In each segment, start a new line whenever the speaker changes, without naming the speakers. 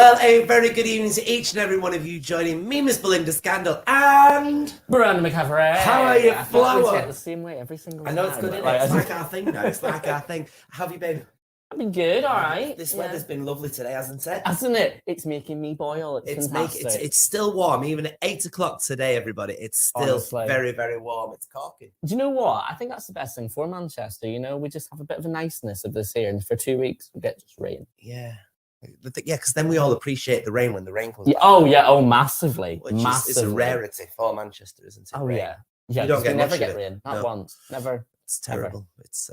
Well, a very good evening to each and every one of you joining me, Miss Belinda Scandal, and
Brandon McCaffrey.
How are you, Flower?
We say it the same way every single time.
I know it's good, isn't it? It's like our thing now. It's like our thing. How have you been?
I've been good, all right.
This weather's been lovely today, hasn't it?
Hasn't it? It's making me boil. It's fantastic.
It's still warm, even at 8 o'clock today, everybody. It's still
Honestly.
very, very warm. It's corking.
Do you know what? I think that's the best thing for Manchester. You know, we just have a bit of a niceness of this here, and for 2 weeks we get just rain.
Yeah. Yeah, because then we all appreciate the rain when the rain comes.
Yeah, oh, massively.
Which
massively.
is a rarity for Manchester, isn't it?
Oh,
rain.
yeah.
You don't get
never
much of
get
it.
rain. Not once. Never.
It's terrible. It's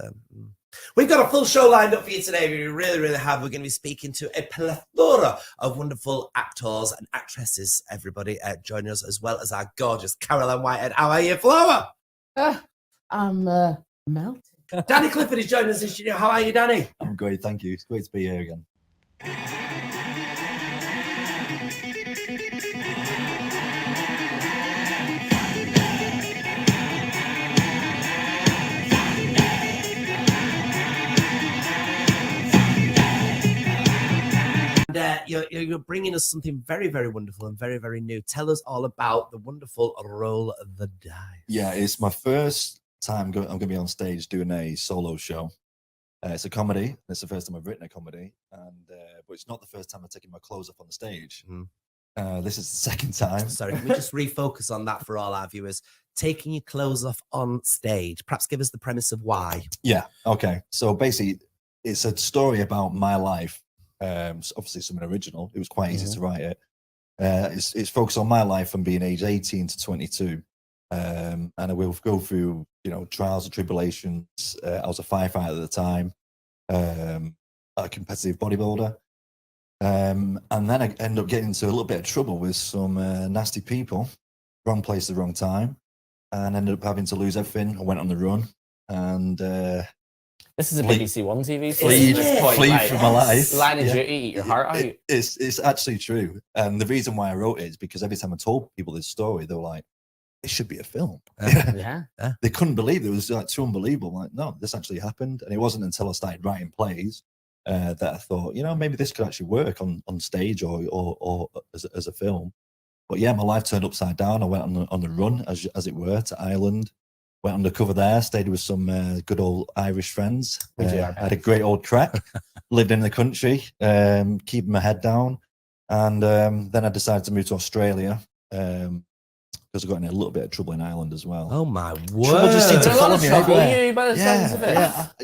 We've got a full show lined up for you today. We really, really have. We're going to be speaking to a plethora of wonderful actors and actresses, everybody, joining us, as well as our gorgeous Carol Ann Whitehead. How are you, Flower?
I'm melting.
Danny Clifford is joining us in studio. How are you, Danny?
I'm great, thank you. It's great to be here again.
And you're bringing us something very, very wonderful and very, very new. Tell us all about the wonderful Roll the Dice.
Yeah, it's my first time I'm going to be on stage doing a solo show. It's a comedy. It's the first time I've written a comedy, but it's not the first time I've taken my clothes off on the stage. This is the second time.
Sorry, can we just refocus on that for all our viewers? Taking your clothes off on stage. Perhaps give us the premise of why.
Yeah, okay. So basically, it's a story about my life. Obviously something original. It was quite easy to write it. It's focused on my life from being age 18 to 22. And I will go through, trials and tribulations. I was a firefighter at the time, a competitive bodybuilder. And then I ended up getting into a little bit of trouble with some nasty people, wrong place at the wrong time, and ended up having to lose everything. I went on the run, and
this is a BBC One TV.
Flee from my life.
Line of duty, eat your heart out.
It's actually true. And the reason why I wrote it is because every time I told people this story, they were like, it should be a film.
Yeah.
They couldn't believe it. It was like too unbelievable. I'm like, no, this actually happened. And it wasn't until I started writing plays that I thought, maybe this could actually work on stage or as a film. But yeah, my life turned upside down. I went on the run, as it were, to Ireland. Went undercover there, stayed with some good old Irish friends. Had a great old crack, lived in the country, keeping my head down. And then I decided to move to Australia because I got in a little bit of trouble in Ireland as well.
Oh, my word.
Trouble just seemed to follow me everywhere.
By the sounds of it.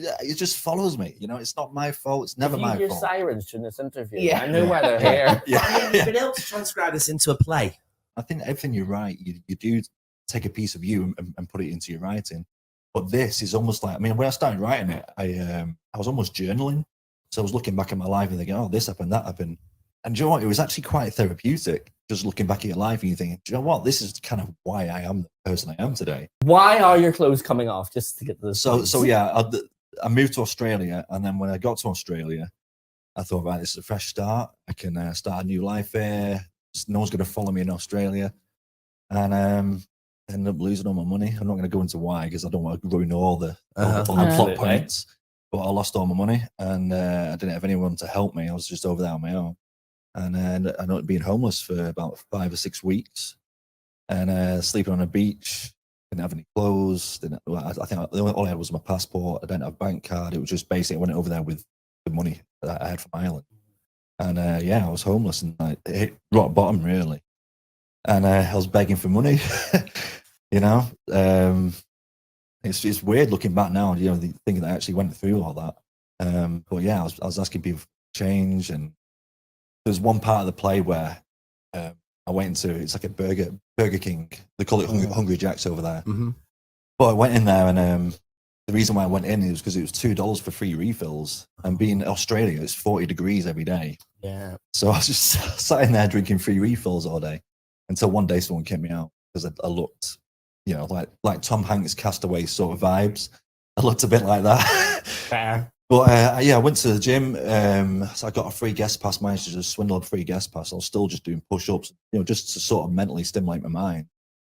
Yeah, it just follows me. It's not my fault. It's never my fault.
You hear sirens during this interview.
Yeah.
I know why they're here.
You've been able to transcribe this into a play.
I think everything you write, you do take a piece of you and put it into your writing. But this is almost like, when I started writing it, I was almost journaling. So I was looking back at my life and thinking, oh, this happened, that happened. And do you know what? It was actually quite therapeutic, just looking back at your life and you thinking, do you know what? This is kind of why I am the person I am today.
Why are your clothes coming off? Just to get this.
So yeah, I moved to Australia. And then when I got to Australia, I thought, right, this is a fresh start. I can start a new life here. No one's going to follow me in Australia. And ended up losing all my money. I'm not going to go into why because I don't want to ruin all the plot points. But I lost all my money and I didn't have anyone to help me. I was just over there on my own. And I ended up being homeless for about 5 or 6 weeks and sleeping on a beach. Didn't have any clothes. I think all I had was my passport. I didn't have a bank card. It was just basically I went over there with the money that I had from Ireland. And I was homeless and I hit rock bottom really. And I was begging for money. It's weird looking back now, thinking that I actually went through all that. But yeah, I was asking people for change, and there's one part of the play where I went into, it's like a Burger King. They call it Hungry Jack's over there. But I went in there, and the reason why I went in is because it was $2 for free refills, and being in Australia, it's 40 degrees every day.
Yeah.
So I was just sat in there drinking free refills all day until one day someone kicked me out because I looked, like Tom Hanks' Castaway sort of vibes. I looked a bit like that.
Fair.
But I went to the gym. So I got a free guest pass. Managed to just swindle a free guest pass. I was still just doing push-ups, just to sort of mentally stimulate my mind.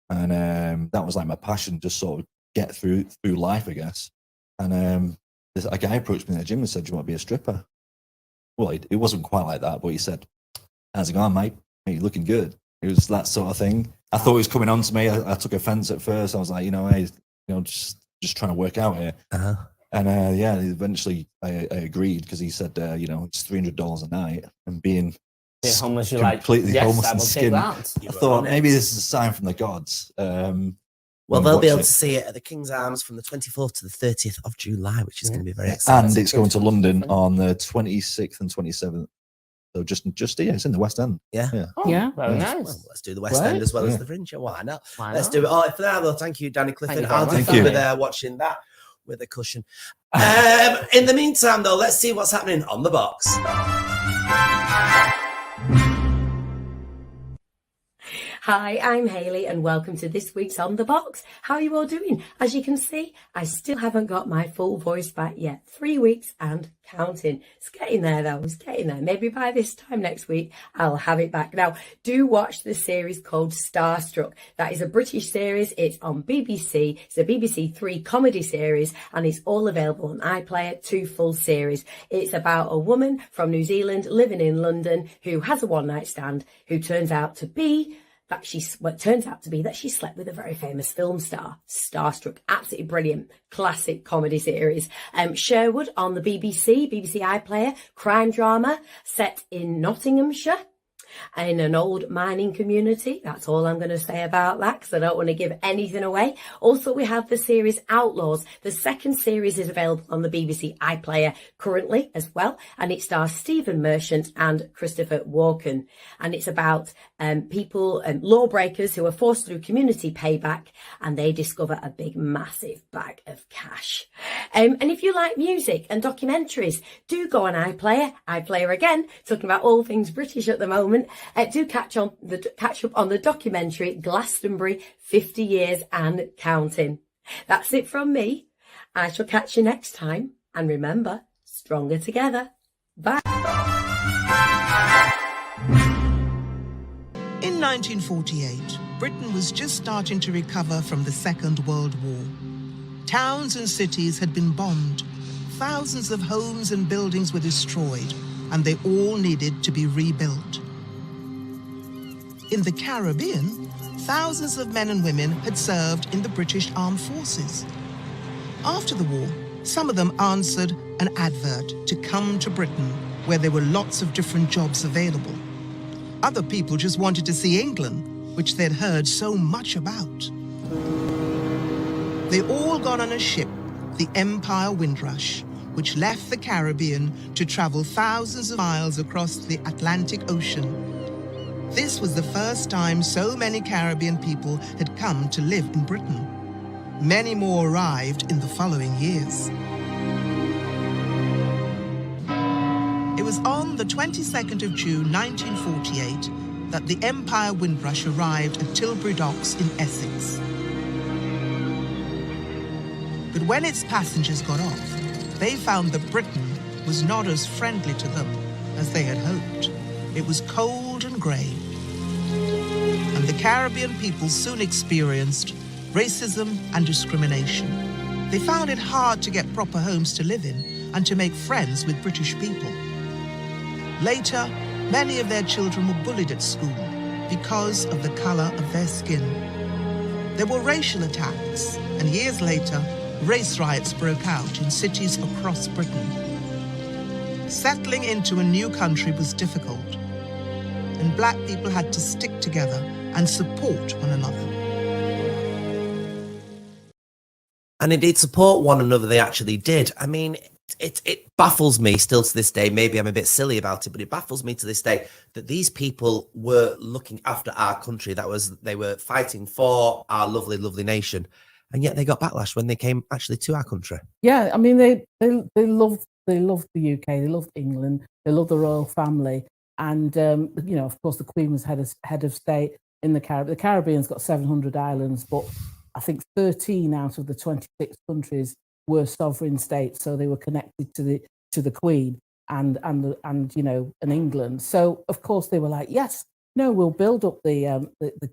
And that was like my passion, just sort of get through life, I guess. And a guy approached me in the gym and said, "Do you want to be a stripper?" Well, it wasn't quite like that, but he said, How's it going, mate? Hey, you're looking good. It was that sort of thing. I thought he was coming on to me. I took offense at first. I was like, hey, just trying to work out here.
Uh-huh.
And eventually I agreed because he said, it's $300 a night, and being
homeless, you're
completely
like, yes,
homeless
I
and
will take
skin.
that.
I thought maybe this is a sign from the gods.
Well, they'll be able to see it at the King's Arms from the 24th to the 30th of July, which is going to be very exciting.
And it's going to London on the 26th and 27th. So just here, it's in the West End.
Yeah.
Very nice.
Well, let's do the West End as well as the Fringe. Why not? Let's do it. Oh, for now, though, thank you, Danny Clifford. I'll just be there watching that with a cushion. In the meantime, though, let's see what's happening on the box.
Hi, I'm Hayley and welcome to this week's On The Box. How are you all doing? As you can see, I still haven't got my full voice back yet. 3 weeks and counting. It's getting there though, it's getting there. Maybe by this time next week, I'll have it back. Now, do watch the series called Starstruck. That is a British series. It's on BBC. It's a BBC 3 comedy series and it's all available on iPlayer, 2 full series. It's about a woman from New Zealand living in London who has a one-night stand who turns out to be that she slept with a very famous film star. Starstruck, absolutely brilliant, classic comedy series. Sherwood on the BBC iPlayer, crime drama set in Nottinghamshire, in an old mining community. That's all I'm going to say about that because I don't want to give anything away. Also, we have the series Outlaws. The second series is available on the BBC iPlayer currently as well, and it stars Stephen Merchant and Christopher Walken. And it's about people, lawbreakers who are forced through community payback, and they discover a big, massive bag of cash. And if you like music and documentaries, do go on iPlayer again, talking about all things British at the moment. Do catch up on the documentary Glastonbury 50 Years and Counting. That's it from me. I shall catch you next time. And remember, stronger together. Bye.
In 1948, Britain was just starting to recover from the Second World War. Towns and cities had been bombed. Thousands of homes and buildings were destroyed, and they all needed to be rebuilt. In the Caribbean, thousands of men and women had served in the British Armed Forces. After the war, some of them answered an advert to come to Britain, where there were lots of different jobs available. Other people just wanted to see England, which they'd heard so much about. They all got on a ship, the Empire Windrush, which left the Caribbean to travel thousands of miles across the Atlantic Ocean. This was the first time so many Caribbean people had come to live in Britain. Many more arrived in the following years. It was on the 22nd of June 1948 that the Empire Windrush arrived at Tilbury Docks in Essex. But when its passengers got off, they found that Britain was not as friendly to them as they had hoped. It was cold and grey. And the Caribbean people soon experienced racism and discrimination. They found it hard to get proper homes to live in and to make friends with British people. Later, many of their children were bullied at school because of the colour of their skin. There were racial attacks, and years later, race riots broke out in cities across Britain. Settling into a new country was difficult, and black people had to stick together and support one another.
And indeed, support one another, they actually did. I mean, it baffles me still to this day. Maybe I'm a bit silly about it, but it baffles me to this day that these people were looking after our country. They were fighting for our lovely, lovely nation. And yet they got backlash when they came actually to our country.
Yeah, I mean, they loved the UK, they loved England, they loved the royal family. And, of course, the Queen was head of state in the Caribbean. The Caribbean's got 700 islands, but I think 13 out of the 26 countries were sovereign states, so they were connected to the Queen and England. So of course they were like, yes, no, we'll build up the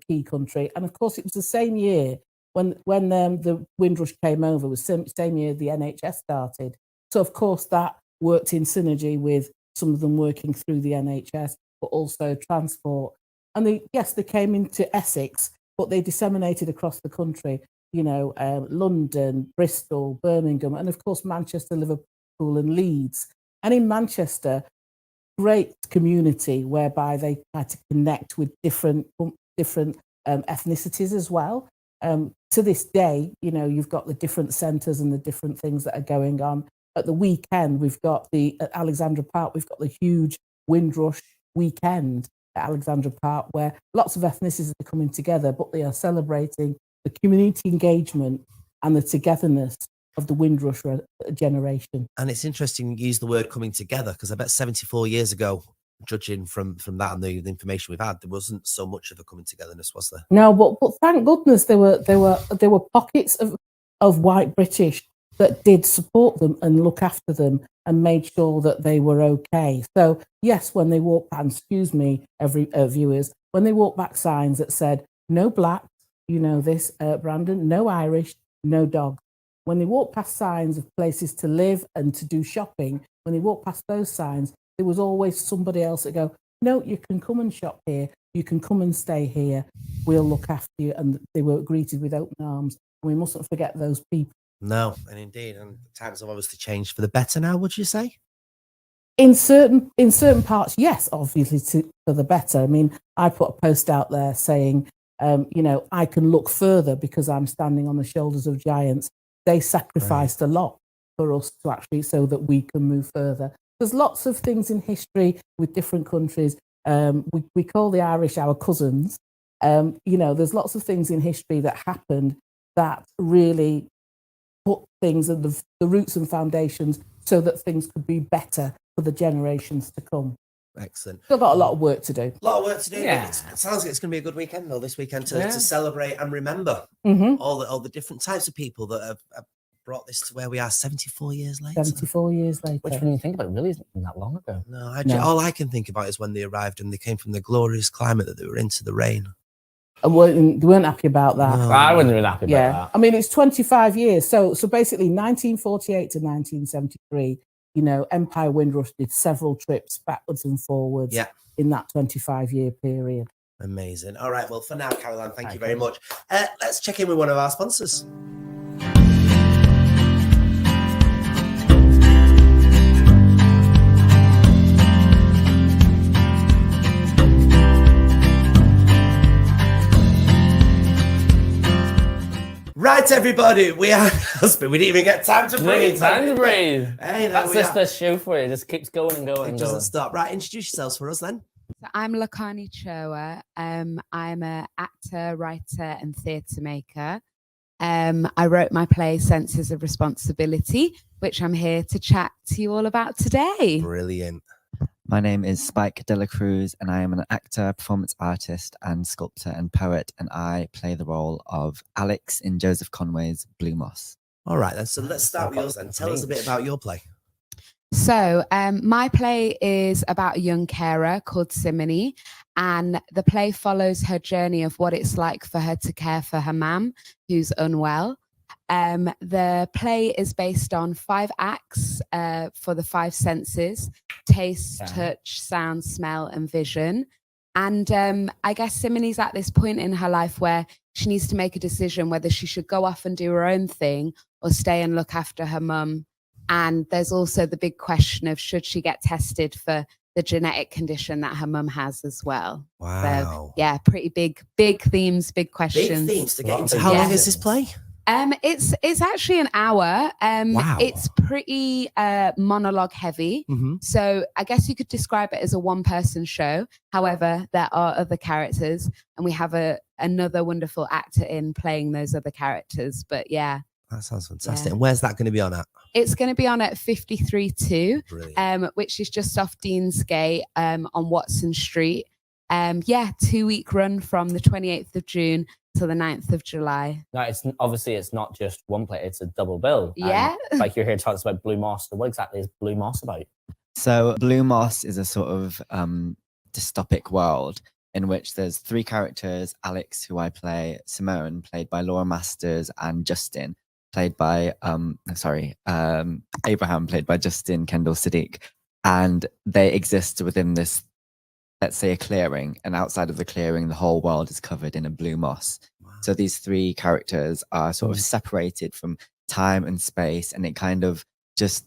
key country. And of course it was the same year when the Windrush came over. It was the same year the NHS started. So of course that worked in synergy with some of them working through the NHS. but also transport. And they came into Essex, but they disseminated across the country, London, Bristol, Birmingham, and of course Manchester, Liverpool and Leeds. And in Manchester, great community whereby they try to connect with different ethnicities as well. To this day, you've got the different centres and the different things that are going on. At the weekend, at Alexandra Park, we've got the huge Windrush weekend at Alexandra Park, where lots of ethnicities are coming together, but they are celebrating the community engagement and the togetherness of the Windrush generation.
And it's interesting you use the word coming together, because I bet 74 years ago, judging from that and the information we've had, there wasn't so much of a coming togetherness, was there?
No, but thank goodness there were pockets of white British that did support them and look after them and made sure that they were okay. So yes, when they walk past, viewers, when they walk back signs that said no black, Brandon, no Irish, no dogs. When they walk past signs of places to live and to do shopping, when they walk past those signs, there was always somebody else that go, no, you can come and shop here, you can come and stay here, we'll look after you. And they were greeted with open arms. And we mustn't forget those people.
No, and indeed, and times have obviously changed for the better now, would you say?
In certain parts, yes, obviously for the better. I mean, I put a post out there saying, I can look further because I'm standing on the shoulders of giants. They sacrificed a lot for us to actually, so that we can move further. There's lots of things in history with different countries. We call the Irish our cousins. There's lots of things in history that happened that really put things at the roots and foundations so that things could be better for the generations to come.
Excellent.
We've got a lot of work to do.
A lot of work to do.
Yeah.
It sounds like it's going to be a good weekend, though, this weekend to celebrate and remember
Mm-hmm.
all the different types of people that have brought this to where we are 74 years later.
74 years later.
Which, when you think about it, really isn't that long ago.
No, all I can think about is when they arrived and they came from the glorious climate that they were into the rain.
And they weren't happy about that.
No.
I wouldn't have been happy about that.
I mean, it's 25 years. So basically 1948 to 1973, Empire Windrush did several trips backwards and forwards in that 25-year period.
Amazing. All right. Well, for now, Carol Ann, thank you very much. Let's check in with one of our sponsors. Right, everybody, we didn't even get time to breathe. Hey,
that's just the show for you. It just keeps going and going.
It doesn't stop. Right, introduce yourselves for us then.
So I'm Lakani Choa. I'm an actor, writer, and theatre maker. I wrote my play Senses of Responsibility, which I'm here to chat to you all about today.
Brilliant.
My name is Spike Dela Cruz, and I am an actor, performance artist, and sculptor and poet, and I play the role of Alex in Joseph Conway's Blue Moss.
All right, then. So let's start with yours then. Tell us a bit about your play.
So my play is about a young carer called Simony, and the play follows her journey of what it's like for her to care for her mum, who's unwell. The play is based on 5 acts for the 5 senses: taste, touch, sound, smell, and vision. And I guess Simony's at this point in her life where she needs to make a decision whether she should go off and do her own thing or stay and look after her mum. And there's also the big question of should she get tested for the genetic condition that her mum has as well.
Wow.
So, yeah, pretty big themes, big questions.
Big themes to get into. How long is this play?
It's actually an hour.
Wow.
It's pretty monologue heavy.
Mm-hmm.
So I guess you could describe it as a one-person show. However, there are other characters, and we have another wonderful actor in playing those other characters. But yeah.
That sounds fantastic. And where's that going to be on at?
It's going to be on at 53.2,
Brilliant.
which is just off Deansgate on Watson Street. 2-week run from the 28th of June to the 9th of July.
No, it's not just one play, it's a double bill.
Yeah.
And like you're here to talk about Blue Moss. So what exactly is Blue Moss about?
So Blue Moss is a sort of dystopic world in which there's 3 characters: Alex, who I play, Simone, played by Laura Masters, and Justin, played by Abraham, played by Justin Kendall Siddiq. And they exist within this let's say, a clearing, and outside of the clearing, the whole world is covered in a blue moss.
Wow.
So these three characters are sort of separated from time and space, and it kind of just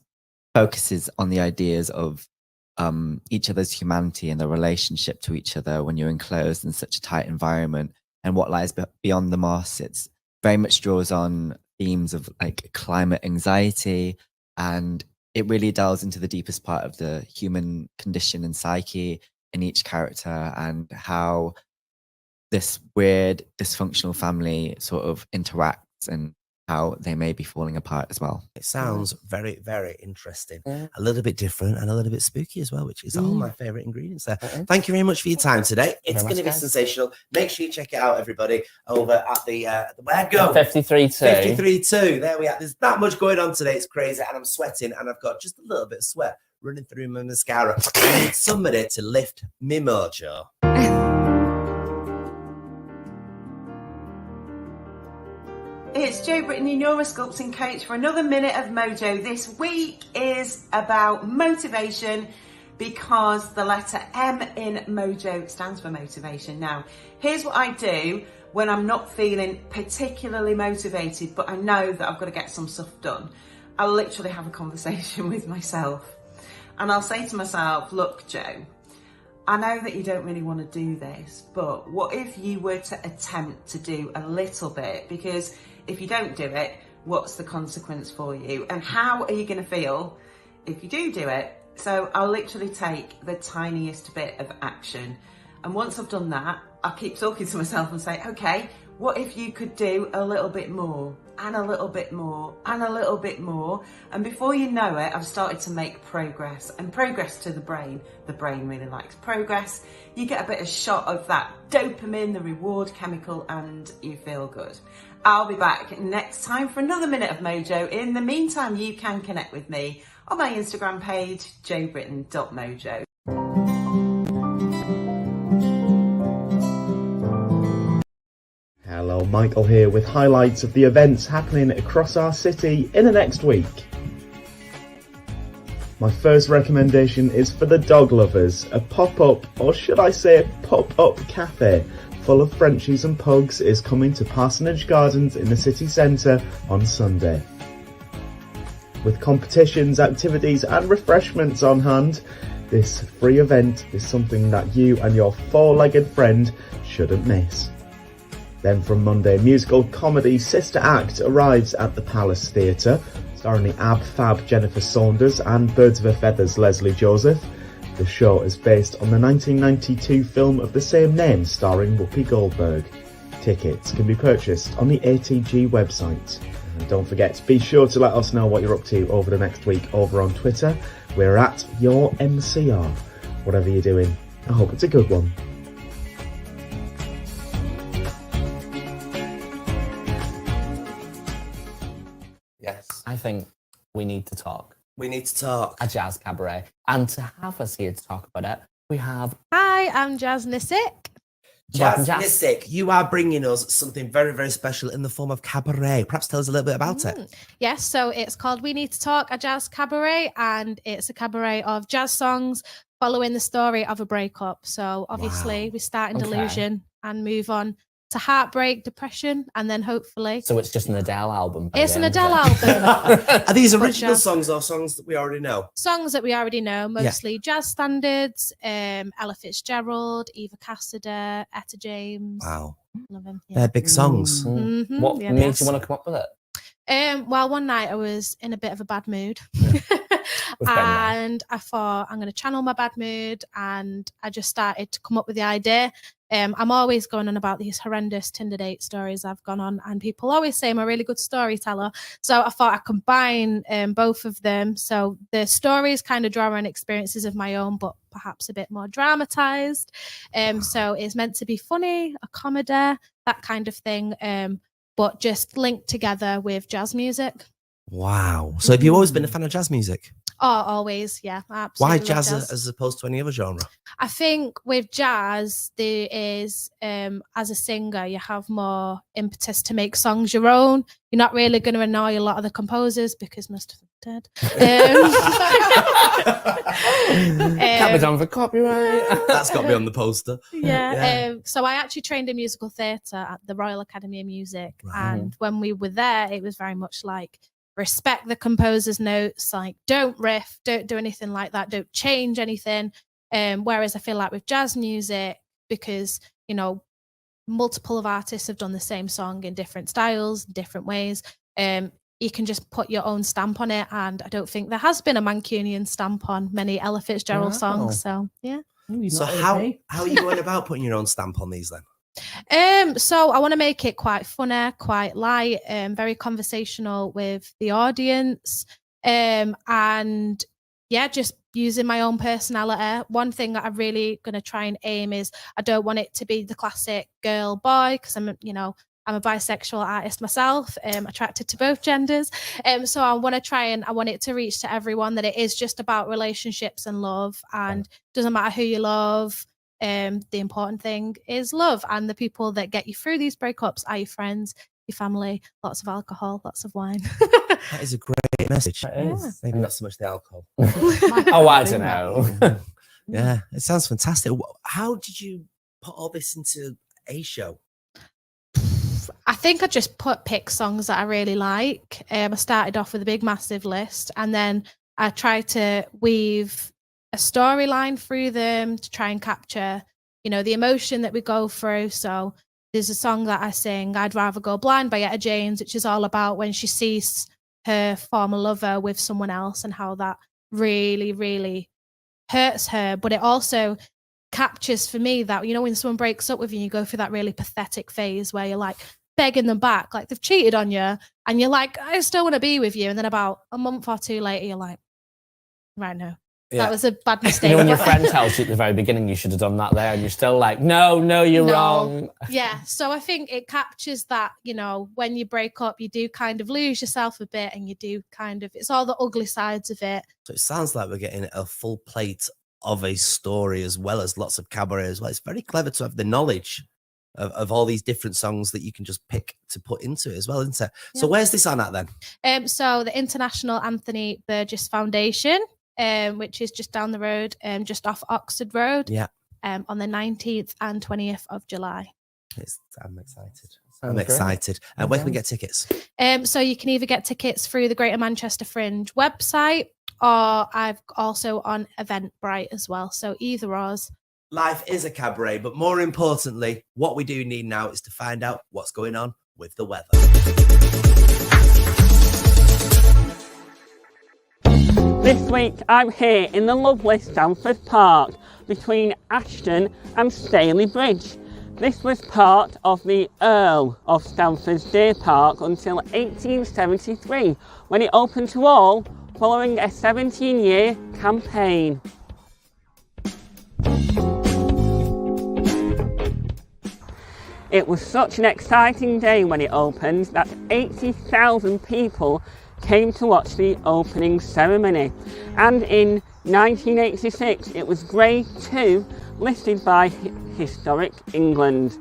focuses on the ideas of each other's humanity and the relationship to each other when you're enclosed in such a tight environment, and what lies beyond the moss. It's very much draws on themes of like climate anxiety, and it really delves into the deepest part of the human condition and psyche in each character, and how this weird dysfunctional family sort of interacts and how they may be falling apart as well.
It sounds very, very interesting. A little bit different and a little bit spooky as well, which is all my favourite ingredients there. Thank you very much for your time today. It's going to be sensational. Make sure you check it out, everybody, over at the where go?
53.2.
53.2. There we are. There's that much going on today. It's crazy. And I'm sweating and I've got just a little bit of sweat running through my mascara. I need somebody to lift me mojo.
It's Jo Brittany, Neurosculpting Coach, for another Minute of Mojo. This week is about motivation, because the letter M in Mojo stands for motivation. Now, here's what I do when I'm not feeling particularly motivated, but I know that I've got to get some stuff done. I'll literally have a conversation with myself, and I'll say to myself, look, Jo, I know that you don't really want to do this, but what if you were to attempt to do a little bit? Because if you don't do it, what's the consequence for you? And how are you going to feel if you do it? So I'll literally take the tiniest bit of action. And once I've done that, I'll keep talking to myself and say, okay, what if you could do a little bit more, and a little bit more, and a little bit more? And before you know it, I've started to make progress, and progress to the brain. The brain really likes progress. You get a bit of shot of that dopamine, the reward chemical, and you feel good. I'll be back next time for another Minute of Mojo. In the meantime, you can connect with me on my Instagram page, jobritton.mojo.
Hello, Michael here with highlights of the events happening across our city in the next week. My first recommendation is for the dog lovers. A pop-up, or should I say pop-up cafe, full of Frenchies and pugs is coming to Parsonage Gardens in the city centre on Sunday. With competitions, activities and refreshments on hand, this free event is something that you and your four-legged friend shouldn't miss. Then from Monday, musical comedy Sister Act arrives at the Palace Theatre, starring the Ab Fab Jennifer Saunders and Birds of a Feather's Leslie Joseph. The show is based on the 1992 film of the same name, starring Whoopi Goldberg. Tickets can be purchased on the ATG website. And don't forget, be sure to let us know what you're up to over the next week over on Twitter. We're at your MCR. Whatever you're doing, I hope it's a good one.
Yes.
I think we need to talk.
We need to talk.
A jazz cabaret. And to have us here to talk about it, we have...
Hi, I'm Jas Nisic.
Jas Nisic, you are bringing us something very, very special in the form of cabaret. Perhaps tell us a little bit about it.
Yes, so it's called We Need to Talk, a jazz cabaret, and it's a cabaret of jazz songs following the story of a breakup. So obviously we start in delusion and move on to heartbreak, depression, and then hopefully...
So it's just an Adele album.
It's an Adele album.
Are these original songs or songs that we already know?
Songs that we already know, mostly jazz standards, Ella Fitzgerald, Eva Cassidy, Etta James.
Wow.
Love him.
They're big songs.
Mm-hmm.
What made you want to come up with it?
Well, one night I was in a bit of a bad mood. And I thought, I'm going to channel my bad mood, and I just started to come up with the idea. I'm always going on about these horrendous Tinder date stories I've gone on, and people always say I'm a really good storyteller. So I thought I'd combine both of them. So the stories kind of draw on experiences of my own, but perhaps a bit more dramatized. So it's meant to be funny, a comedy, that kind of thing, but just linked together with jazz music.
Wow. So have you always been a fan of jazz music?
Oh, always, yeah. I
Why
absolutely love
jazz as opposed to any other genre?
I think with jazz, there is, as a singer, you have more impetus to make songs your own. You're not really going to annoy a lot of the composers because most of them are dead.
Can't be done for copyright.
That's got to be on the poster.
Yeah. So I actually trained in musical theatre at the Royal Academy of Music.
Right.
And when we were there, it was very much like, respect the composer's notes, like don't riff, don't do anything like that, don't change anything. Whereas I feel like with jazz music, because, you know, multiple of artists have done the same song in different styles, different ways, you can just put your own stamp on it. And I don't think there has been a Mancunian stamp on many Ella Fitzgerald songs. So, yeah.
So how are you going about putting your own stamp on these then?
So I want to make it quite funny, quite light, very conversational with the audience, and yeah, just using my own personality. One thing that I'm really going to try and aim is I don't want it to be the classic girl boy, because I'm a bisexual artist myself, attracted to both genders. So I want it to reach to everyone, that it is just about relationships and love, and doesn't matter who you love. The important thing is love, and the people that get you through these breakups are your friends, your family, lots of alcohol, lots of wine.
That is a great message. Maybe not so much the alcohol.
Oh, I don't know.
Yeah, it sounds fantastic. How did you put all this into a show?
I think I just pick songs that I really like. I started off with a big, massive list, and then I tried to weave a storyline through them to try and capture, you know, the emotion that we go through. So there's a song that I sing, I'd Rather Go Blind by Etta James, which is all about when she sees her former lover with someone else and how that really, really hurts her. But it also captures for me that, you know, when someone breaks up with you, you go through that really pathetic phase where you're like begging them back, like they've cheated on you, and you're like, I still want to be with you. And then about a month or two later, you're like, right, no. Yeah. That was a bad mistake.
You know, when your friend tells you at the very beginning you should have done that there, and you're still like, no, you're wrong.
Yeah, so I think it captures that, you know, when you break up, you do kind of lose yourself a bit, and you do kind of, it's all the ugly sides of it.
So it sounds like we're getting a full plate of a story, as well as lots of cabaret as well. It's very clever to have the knowledge of all these different songs that you can just pick to put into it as well, isn't it? Yeah. So where's this on at then?
So the International Anthony Burgess Foundation, which is just down the road, just off Oxford Road.
Yeah.
On the 19th and 20th of July.
I'm excited. I'm excited. And where can we get tickets?
So you can either get tickets through the Greater Manchester Fringe website, or I've also on Eventbrite as well. So either or's.
Life is a cabaret, but more importantly, what we do need now is to find out what's going on with the weather.
This week I'm here in the lovely Stamford Park between Ashton and Staley Bridge. This was part of the Earl of Stamford's Deer Park until 1873, when it opened to all following a 17-year campaign. It was such an exciting day when it opened that 80,000 people came to watch the opening ceremony, and in 1986 it was Grade 2 listed by Historic England.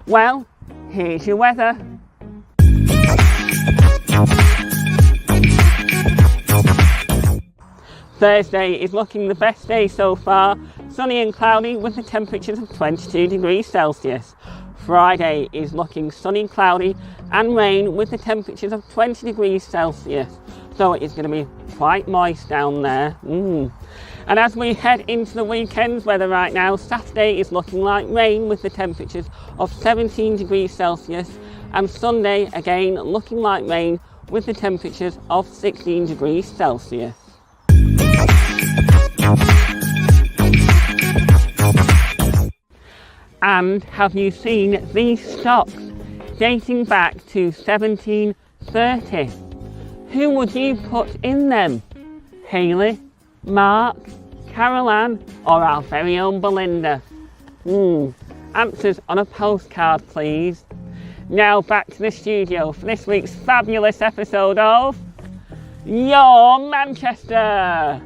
Well, here's your weather. Thursday is looking the best day so far, sunny and cloudy with the temperatures of 22 degrees Celsius. Friday is looking sunny, cloudy and rain with the temperatures of 20 degrees Celsius. So it's going to be quite moist down there. And as we head into the weekend's weather right now, Saturday is looking like rain with the temperatures of 17 degrees Celsius. And Sunday, again, looking like rain with the temperatures of 16 degrees Celsius. And have you seen these stocks dating back to 1730? Who would you put in them? Hayley, Mark, Carol Ann, or our very own Belinda? Answers on a postcard, please. Now back to the studio for this week's fabulous episode of your Manchester.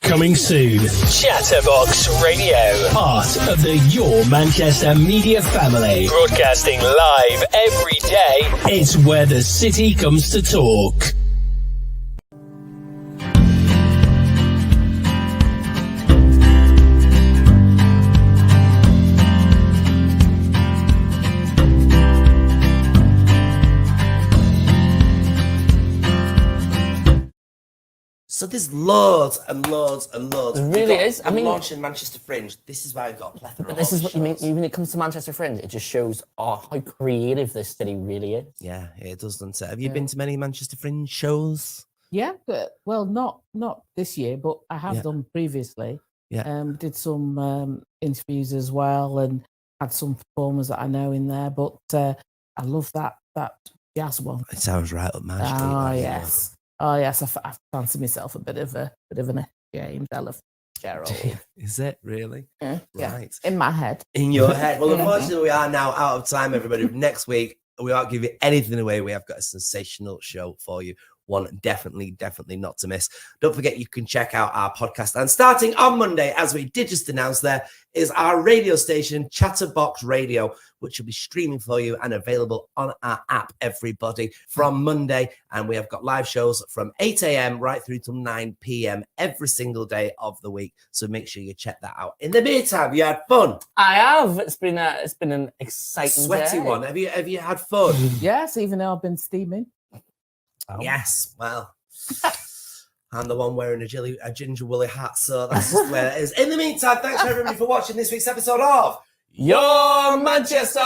Coming soon, Chatterbox Radio, part of the Your Manchester media family, broadcasting live every day. It's where the city comes to talk.
So there's loads and loads and loads.
There really is.
I mean, launching Manchester Fringe. This is why we've got a plethora.
But this is what you mean. When it comes to Manchester Fringe, it just shows how creative this city really is.
Yeah, it does, doesn't it? Have you been to many Manchester Fringe shows?
Yeah, but, well, not this year, but I have done previously.
Yeah.
Did some interviews as well, and had some performers that I know in there. But I love that jazz one.
It sounds right up my street.
Oh yes. Oh yes, I fancy myself a bit of an James. I love Gerald.
Is it really?
Yeah.
Right.
In my head.
In your head. Well, unfortunately, we are now out of time, everybody. Next week, we won't give you anything away. We have got a sensational show for you. One definitely not to miss. Don't forget, you can check out our podcast. And starting on Monday, as we did just announce there, is our radio station, Chatterbox Radio, which will be streaming for you and available on our app, everybody, from Monday. And we have got live shows from 8 a.m. right through to 9 p.m. every single day of the week. So make sure you check that out. In the meantime, you had fun.
I have. It's been an exciting
sweaty
day.
one. Have you had fun?
Yes, even though I've been steaming.
Oh. Yes, well, I'm the one wearing a ginger woolly hat, so that's just where it is. In the meantime, thanks for everybody for watching this week's episode of Your Manchester!